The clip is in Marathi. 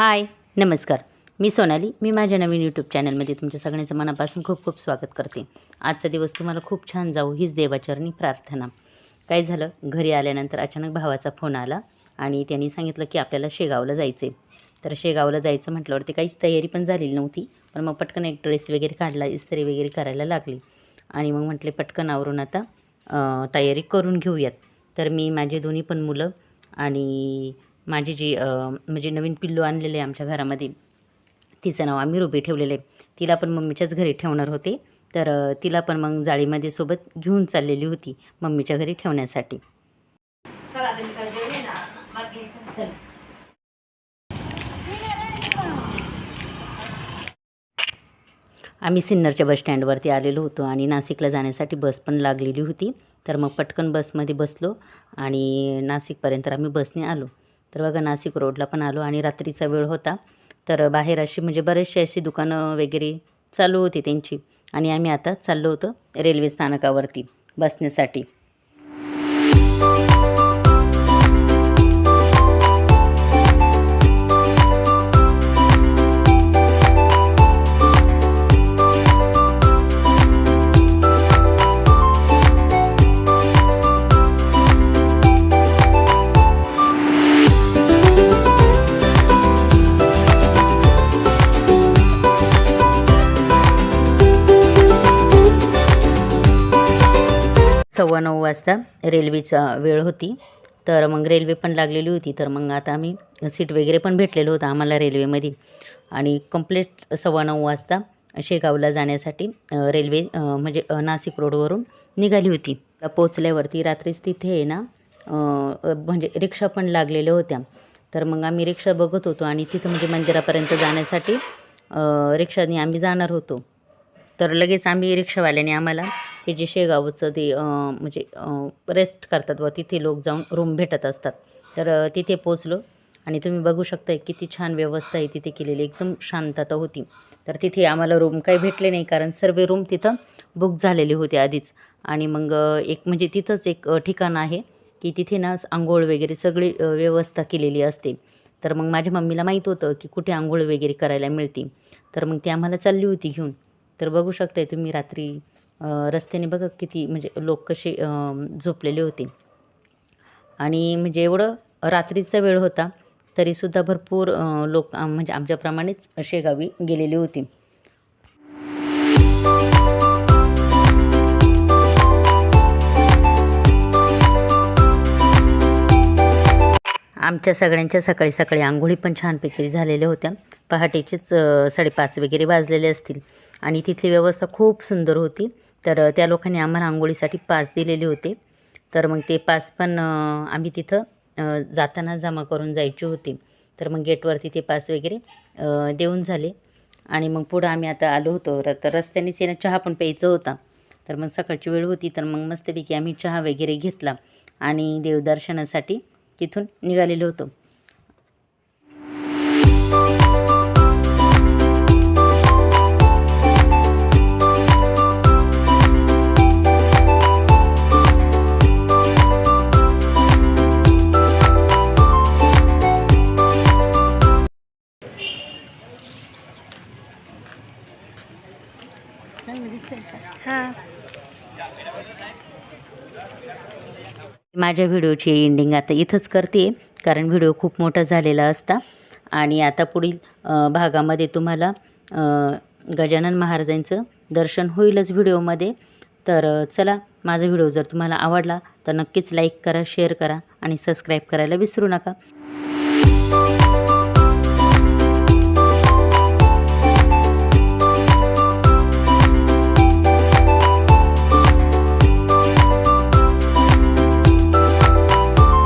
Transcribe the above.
हाय, नमस्कार. मी सोनाली. मी माझ्या नवीन यूट्यूब चॅनलमध्ये तुमच्या सगळ्यांचं मनापासून खूप खूप स्वागत करते. आजचा दिवस तुम्हाला खूप छान जाऊ हीच देवाचरणी प्रार्थना. काय झालं, घरी आल्यानंतर अचानक भावाचा फोन आला आणि त्यांनी सांगितलं की आपल्याला शेगावला जायचं आहे. तर शेगावला जायचं म्हटल्यावरती काहीच तयारी पण झालेली नव्हती. पण मग पटकन एक ड्रेस वगैरे काढला, इस्त्री वगैरे करायला लागली आणि मग म्हटले पटकन आवरून आता तयारी करून घेऊयात. तर मी माझे दोन्ही पण मुलं आणि माझी जी म्हणजे नवीन पिल्लू आणलेले आहे आमच्या घरामध्ये, तिचं नाव आम्ही रुबी ठेवलेलं आहे. तिला पण मम्मीच्याच घरी ठेवणार होते. तर तिला पण मग जाळीमध्ये सोबत घेऊन चाललेली होती मम्मीच्या घरी ठेवण्यासाठी. आम्ही सिन्नरच्या बसस्टँडवरती आलेलो होतो आणि नाशिकला जाण्यासाठी बस पण लागलेली होती. तर मग पटकन बसमध्ये बसलो आणि नाशिकपर्यंत आम्ही बसने आलो. तर बघा, नाशिक रोडला पण आलो आणि रात्रीचा वेळ होता. तर बाहेर अशी म्हणजे बरेचसे अशी दुकानं वगैरे चालू होती त्यांची आणि आम्ही आता चाललो होतो रेल्वे स्थानकावरती बसण्यासाठी. 9:15 वाजता रेल्वेचा वेळ होती. तर मग रेल्वे पण लागलेली होती. तर मग आता आम्ही सीट वगैरे पण भेटलेलं होतं आम्हाला रेल्वेमध्ये आणि कंप्लीट 9:15 वाजता शेगावला जाण्यासाठी रेल्वे म्हणजे नाशिक रोडवरून निघाली होती. पोचल्यावरती रात्रीच तिथे आहे ना म्हणजे रिक्षा पण लागलेल्या होत्या. तर मग आम्ही रिक्षा बघत होतो आणि तिथं म्हणजे मंदिरापर्यंत जाण्यासाठी रिक्षाने आम्ही जाणार होतो. तर लगेच आम्ही रिक्षावाल्याने आम्हाला ते जे शेगावचं ते म्हणजे रेस्ट करतात व तिथे लोक जाऊन रूम भेटत असतात. तर तिथे पोचलो आणि तुम्ही बघू शकता किती छान व्यवस्था आहे तिथे केलेली, एकदम शांतता होती. तर तिथे आम्हाला रूम काही भेटले नाही कारण सर्व रूम तिथं बुक झालेले होते आधीच. आणि मग एक म्हणजे तिथंच एक ठिकाण आहे की तिथे ना आंघोळ वगैरे सगळी व्यवस्था केलेली असते. तर मग माझ्या मम्मीला माहीत होतं की कुठे आंघोळ वगैरे करायला मिळते. तर मग ती आम्हाला चालली होती घेऊन. तर बघू शकताय तुम्ही रात्री रस्त्याने बघा किती म्हणजे लोक कसे झोपलेले होते. आणि म्हणजे एवढं रात्रीचा वेळ होता तरीसुद्धा भरपूर लोक म्हणजे आमच्याप्रमाणेच शेगावी गेलेले होते. आमच्या सगळ्यांच्या सकाळी सकाळी आंघोळी पण छानपैकी झालेल्या होत्या. पहाटेचेच 5:30 वगैरे वाजलेले असतील आणि तिथली व्यवस्था खूप सुंदर होती. तर त्या लोकांनी आम्हाला आंघोळीसाठी पास दिलेले होते. तर मग ते पास पण आम्ही तिथं जाताना जमा करून जायचे होते. तर मग गेटवरती ते पास वगैरे देऊन झाले आणि मग पुढं आम्ही आता आलो होतो. तर रस्त्यानेच येणं चहा पण प्यायचा होता. तर मग सकाळची वेळ होती तर मग मस्तपैकी आम्ही चहा वगैरे घेतला आणि देवदर्शनासाठी तिथून निघालेलो होतो. चांगलं दिसतंय का? हां. माझ्या व्हिडिओची एंडिंग आता इथंच करते कारण व्हिडिओ खूप मोठा झालेला असता आणि आता पुढील भागामध्ये तुम्हाला गजानन महाराजांचं दर्शन होईलच व्हिडिओमध्ये. तर चला, माझा व्हिडिओ जर तुम्हाला आवडला तर नक्कीच लाईक करा, शेअर करा आणि सबस्क्राईब करायला विसरू नका.